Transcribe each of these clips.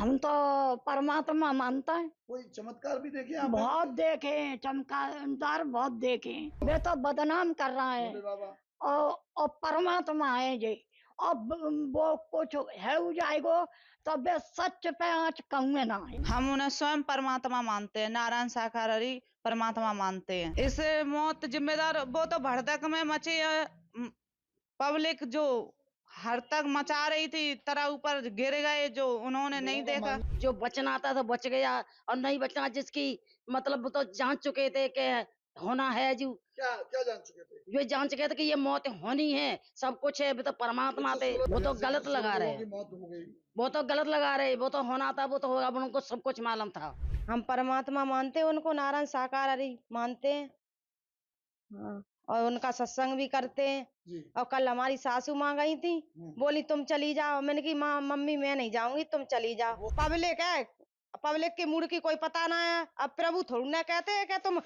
हम तो परमात्मा मानता है। कोई चमत्कार भी देखे आपने? बहुत देखे हैं, चमत्कार बहुत देखे हैं। वे तो बदनाम कर रहा है भोले बाबा। और परमात्मा है जी। अब वो कुछ है हो जाएगो तो वे सच पे आँच कहूँगे ना है। हम उन्हें स्वयं परमात्मा मानते हैं, नारायण साकारहरि परमात्मा मानते हैं। इस मौत जिम्मेदार वो तो भड़दक में मची पब्लिक जो हर तक मचा रही थी, तरह ऊपर गिर गए जो उन्होंने नहीं देखा। जो बचना था तो बच गया और नहीं बचना जिसकी मतलब वो तो जान चुके थे कि होना है। जो क्या क्या जान चुके थे? ये जान चुके थे कि ये मौत होनी है, सब कुछ है। वो तो परमात्मा थे। वो तो गलत लगा रहे हैं, मौत हो गई। वो तो गलत लगा रहे। वो तो होना था, वो तो होगा, उनको सब कुछ मालूम था। हम परमात्मा मानते हैं, उनको नारायण साकारहरि मानते हैं। हाँ, और उनका सत्संग भी करते हैं। जी। और कल हमारी सासू माँ गई थी, बोली तुम चली जाओ। मैंने की माँ मम्मी मैं नहीं जाऊंगी, तुम चली जाओ। पब्लिक है, पब्लिक के मूड की कोई पता ना है। अब प्रभु थोड़ी ना कहते हैं कि तुम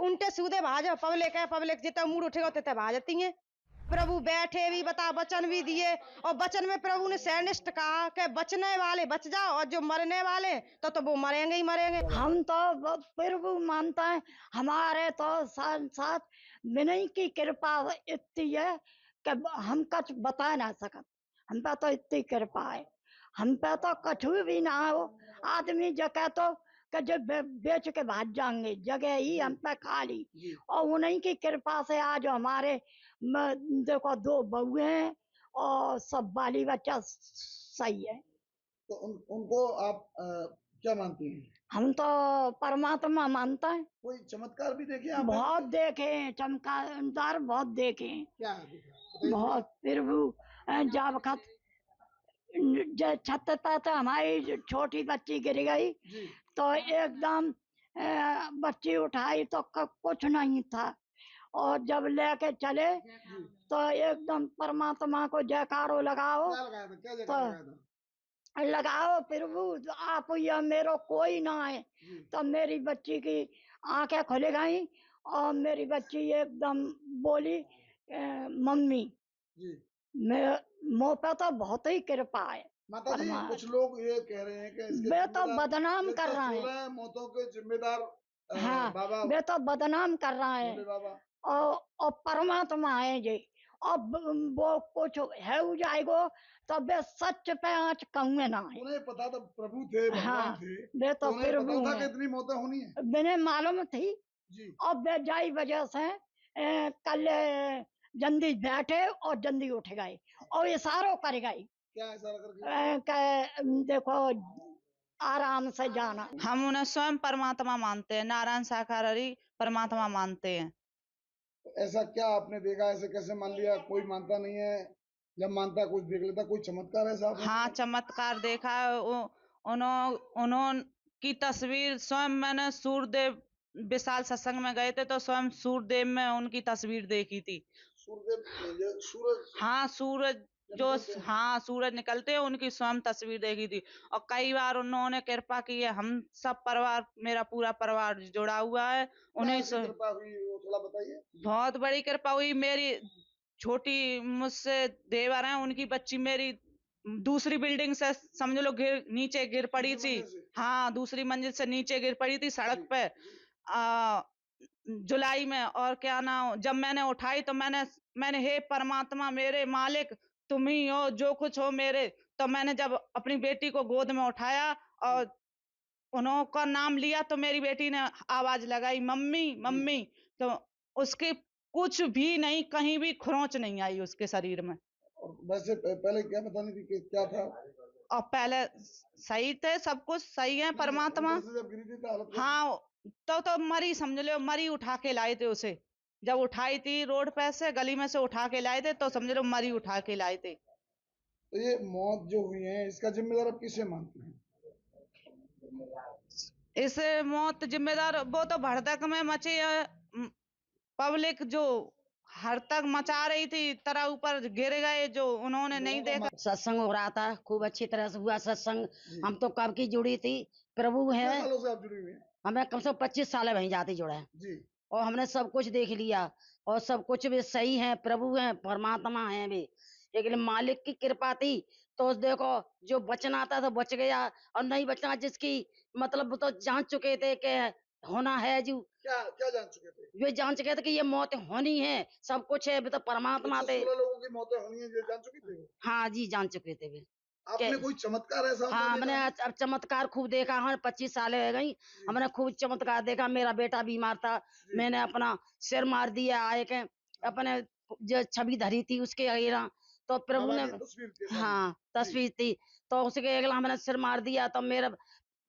उल्टे सीधे भाजो। पब्लिक है, पब्लिक जितना मूड उठेगा उतने भाजती है। प्रभु बैठे भी बता वचन भी दिए, और वचन में प्रभु ने सैनिष्ठ कहा कि बचने वाले बच जाओ और जो मरने वाले तो वो मरेंगे ही मरेंगे। हम तो प्रभु मानता है। हमारे तो साथ विनय की कृपा इतनी है कि हम कुछ बता ना सकत। हम पे तो इतनी कृपा है, हम पे तो कछु भी ना हो। आदमी जगह तो कि जो बेच के भाग जाएंगे, जगह ही हम पे खाली। और उन्हीं की कृपा से आज हमारे देखो 2 बहुए हैं और सब बाली बच्चा सही है। तो उनको आप क्या मानती हैं? हम तो परमात्मा मानता है। कोई चमत्कार भी देखे आपने? बहुत देखे हैं, चमत्कार बहुत देखे हैं। क्या देखा? बहुत प्रभु जब छत पर तो हमारी छोटी बच्ची गिर गई जी। तो एकदम बच्ची उठाई तो कुछ नहीं था, और जब लेके चले तो एकदम परमात्मा को जयकारो लगाओ। क्या लगाया था? क्या तो जगह लगाया था? लगाओ प्रभु आप या मेरो कोई ना है। तो मेरी बच्ची की आंखें खुल गई और मेरी बच्ची एकदम बोली मम्मी। जी। मुँह पे तो बहुत ही कृपा है। माता जी, कुछ लोग ये कह रहे हैं कि इसके वे तो जिम्मेदार बदनाम कर रहा है। 16 मौतों के जिम्मेदार हाँ, बाबा वे तो बदनाम कर रहा है। भोले बाबा। और परमात्मा है जी। अब वो कुछ है हो जाएगो तो वे सच पे आँच कहूँगे ना है। उन्हें पता था प्रभु थे, भगवान हाँ, थे, वे तो उन्हें प्रभु पता था कि हैं। इतनी मौतें होनी है। मैंने मालूम थी। जी। और वे जाई वजह से कल जल्दी बैठे और जल्दी उठ गए और इशारों कर गए क्या इशारा करके? देखो आराम से जाना। हम उन्हें स्वयं परमात्मा मानते हैं, नारायण साकारहरि परमात्मा मानते हैं। ऐसा क्या आपने देखा? ऐसे कैसे मान लिया? कोई मानता नहीं है, जब मानता है कुछ देख लेता। कोई चमत्कार है साहब? हाँ, चमत्कार देखा है। उन्होंने की तस्वीर स्वयं मैंने सूर्यदेव विशाल सत्संग में गए थे तो स्वयं सूर्यदेव में उनकी तस्वीर देखी थी। सूर्यदेव, सूरज? हाँ, सूरज जो हाँ सूरज निकलते हैं उनकी स्वयं तस्वीर देखी थी। और कई बार उन्होंने कृपा की है। हम सब परिवार, मेरा पूरा परिवार जुड़ा हुआ है उन्हें कृपा हुई वो थोड़ा बताइए। बहुत बड़ी कृपा हुई। मेरी छोटी मुझसे देवर हैं, उनकी बच्ची मेरी दूसरी बिल्डिंग से समझ लो नीचे गिर पड़ी थी। हाँ, दूसरी मंजिल से नीचे गिर पड़ी थी सड़क पे जुलाई में। और क्या नाम, जब मैंने उठाई तो मैंने हे परमात्मा मेरे मालिक तुम ही हो, जो कुछ हो मेरे। तो मैंने जब अपनी बेटी को गोद में उठाया और उनका नाम लिया तो मेरी बेटी ने आवाज लगाई मम्मी मम्मी। तो उसके कुछ भी नहीं, कहीं भी खरोंच नहीं आई उसके शरीर में। वैसे पहले क्या बतानी थी कि क्या था? और पहले सही थे, सब कुछ सही है परमात्मा। जब गिरी थी तो हालत हाँ, तो मरी समझ लो, मरी उठा के लाए थे उसे। जब उठाई थी रोड पे से गली में से उठा के लाए थे तो समझ लो मरी उठा के लाए थे। तो ये मौत जो हुई है इसका जिम्मेदार आप किसे मानते हैं? इस मौत जिम्मेदार वो तो भड़दक में मची पब्लिक जो हर तक मचा रही थी, तरह ऊपर गिर गए जो उन्होंने नहीं देखा। सत्संग हो रहा था, खूब अच्छी तरह से हुआ सत्संग। हम तो कब की जुड़ी थी, प्रभु है। कितने सालों से आप जुड़ी हुई हैं? हमें कम से कम 25 साल वहीं जाते जुड़ा है जी। और हमने सब कुछ देख लिया और सब कुछ भी सही है। प्रभु है, परमात्मा है भी, लेकिन मालिक की कृपा थी तो देखो जो बचना था तो बच गया, और नहीं बचना जिसकी मतलब वो तो जान चुके थे कि होना है जो, क्या क्या जान चुके थे? वे जान चुके थे कि ये मौत होनी है, सब कुछ है, वे तो परमात्मा थे। 116 लोगों की मौतें होनी है, ये जान चुके थे वो? हाँ जी, जान चुके थे वे। आपने कोई चमत्कार ऐसा होता हाँ, देखा हमने है? अब चमत्कार खूब देखा, हमें 25 साल हो गई, हमने खूब चमत्कार देखा। मेरा बेटा बीमार था, जी। मैंने अपना सिर मार दिया आए के, अपने जो छवि धरी थी उसके अगेरा, तो प्रभु बाबा ने, की तस्वीर थी सामने। हाँ जी। तस्वीर थी, तो उसके अगला हमने सिर मार दिया, तो मेरा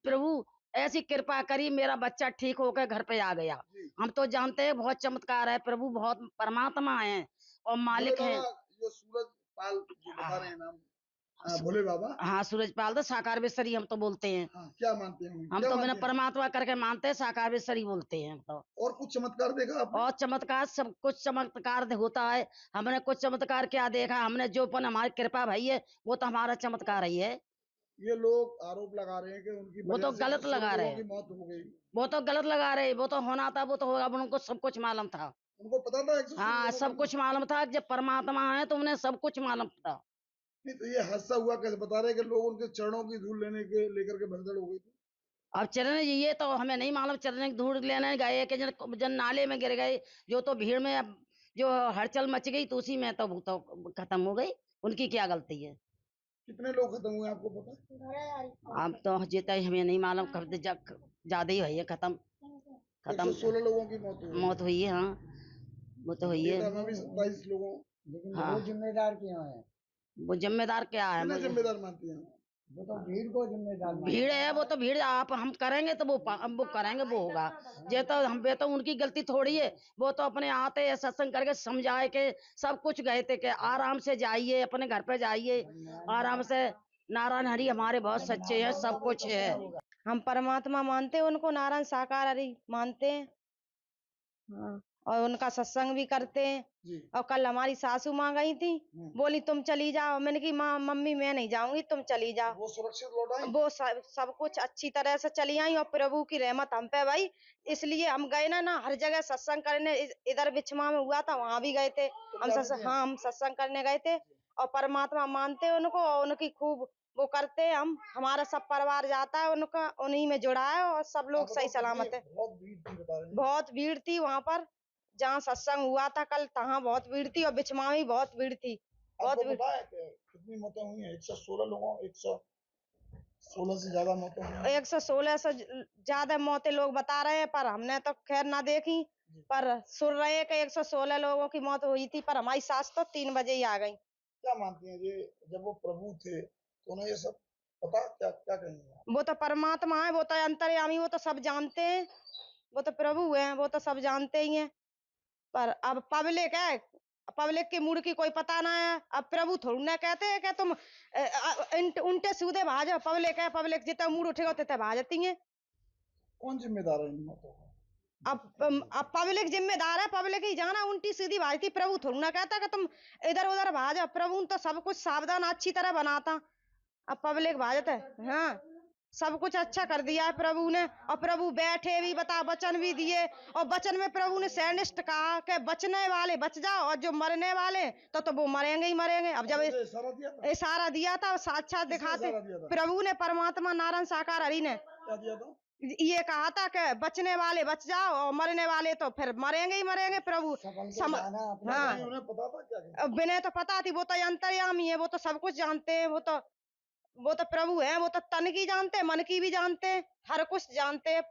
प्रभु ऐसी कृपा करी, मेरा बच्चा ठीक होकर घर पे आ गया। जी। हम तो जानते हैं बहुत चमत्कार है, प्रभु बहुत परमात्मा है और भोले मालिक है। बाबा जो सूरज पाल जो बता रहे हैं नाम, हाँ, भोले बाबा, हाँ सूरजपाल तो साकारवेश्वरी हम तो बोलते हैं, हाँ, क्या मानते हैं? हम क्या तो मैंने मानते हैं? परमात्मा करके मानते हैं, साकारवेश्वरी बोलते हैं हम तो। और कुछ चमत्कार देखा आपने? और चमत्कार, सब कुछ चमत्कार होता है। हमने कुछ चमत्कार क्या देखा, हमने जो पन हमारी कृपा भई है वो तो हमारा चमत्कार ही है। ये लोग आरोप लगा रहे हैं कि उनकी वो वजह तो से गलत 116 लगा रहे लोगों की हैं, मौत हो गई। वो तो गलत लगा रहे, वो तो होना था, वो तो होगा, अब उनको सब कुछ मालूम था। उनको पता था 116 हाँ, लोगों सब की कुछ मौत? मालूम था, जब परमात्मा है तो उन्हें सब कुछ मालूम था। नहीं तो ये हादसा हुआ कैसे? बता रहे हैं कि लोग उनके चरणों की धूल लेकर के भगदड़ हो गई थी। अब चरण ये तो हमें नहीं मालूम, चरण की धूल लेने गए कि जन नाले में गिर गए, जो तो भीड़ में अब जो हलचल मच गई तो उसी में तो वो तो खत्म हो गई, उनकी क्या गलती है। कितने लोग खत्म हुए आपको पता? अब तो जीता ही हमें नहीं मालूम, कब ज्यादा ही हुई है, खत्म 116 लोगों की मौत हुई। मौत हुई है। हाँ, वो तो हुई है। डेटा में भी 27 लोगों। लेकिन हाँ। वो जिम्मेदार क्यों है? वो जिम्मेदार क्या है, किन्हें मुझे जिम्मेदार मानती हैं? वो तो भीड़ को जिम्मेदार भीड़ है, वो तो भीड़ आप हम करेंगे तो वो वो करेंगे, वो होगा। ये तो हम पे तो उनकी गलती थोड़ी है, वो तो अपने आते हैं सत्संग करके समझाए के सब कुछ गए थे कि आराम से जाइए, अपने घर पे जाइए आराम से। नारायण हरि हमारे बहुत सच्चे हैं, सब कुछ है। हम परमात्मा मानते हैं उनको, नारायण साकार हरि मानते हैं। हाँ, और उनका सत्संग भी करते हैं। जी। और कल हमारी सासू माँ गई थी, बोली तुम चली जाओ, मैंने की माँ मम्मी मैं नहीं जाऊंगी, तुम चली जाओ। वो सुरक्षित लौट आई? वो सब कुछ अच्छी तरह से चली आई, और प्रभु की रहमत हम पे भाई, इसलिए हम गए ना हर जगह सत्संग करने। इधर बिछमा में हुआ था, वहां भी गए थे हम सत्संग। हाँ, हम सत्संग करने गए थे, और परमात्मा मानते हैं उनको, और उनकी खूब वो करते हैं। हम हमारा सब परिवार जाता है उनका, उन्हीं में जुड़ा है, और सब लोग सही सलामत है। बहुत भीड़ थी बता रहे हैं। बहुत भीड़ थी वहां पर, जहाँ सत्संग हुआ था कल, तहाँ बहुत भीड़ थी, और बिछमा में बहुत भीड़ थी, बहुत आपको भीड़। पता है कि कितनी मौतें हुई हैं? 116 लोगों, 116 से ज्यादा मौतें हुई हैं। 116 से ज्यादा मौतें लोग बता रहे हैं, पर हमने तो खैर ना देखी, पर सुन रहे हैं कि 116 लोगों की मौत हुई थी, पर हमारी सास तो 3 बजे ही आ गई। क्या मानती हैं ये, जब वो प्रभु थे तो उन्हें ये सब पता? क्या क्या कहेंगे आप? वो तो परमात्मा है, वो तो अंतर्यामी, वो तो सब जानते हैं, वो तो प्रभु है, वो तो सब जानते ही हैं। पर अब पब्लिक है, पब्लिक के मूड की कोई पता ना है। अब प्रभु थोड़ी ना कहते हैं कि तुम उल्टे सीधे भाजो। पब्लिक है, पब्लिक जितना मूड उठेगा उतने भाजती है। कौन जिम्मेदार है इन मौतों का? अब पब्लिक जिम्मेदार है, पब्लिक ही जाना उल्टी सीधी भाजती। प्रभु थोड़ी ना कहता कि तुम इधर उधर भाजो, प्रभु तो सब कुछ सावधान अच्छी तरह बनाता। अब पब्लिक भाजत है। हाँ, सब कुछ अच्छा कर दिया है प्रभु ने, और प्रभु बैठे भी बता वचन भी दिए, और वचन में प्रभु ने सैनिष्ठ कहा कि बचने वाले बच जाओ, और जो मरने वाले तो वो मरेंगे ही मरेंगे। अब जब इशारा दिया था, साक्षात दिखाते प्रभु ने, परमात्मा नारायण साकार हरि ने क्या दिया था? ये कहा था कि बचने वाले बच जाओ, और मरने वाले तो फिर मरेंगे ही मरेंगे। प्रभु हाँ, उन्हें पता था क्या? अब विनय तो पता थी, वो तो अंतर्यामी है, वो तो सब कुछ जानते हैं। वो तो प्रभु है, वो तो तन की जानते हैं, मन की भी जानते हैं, हर कुछ जानते हैं।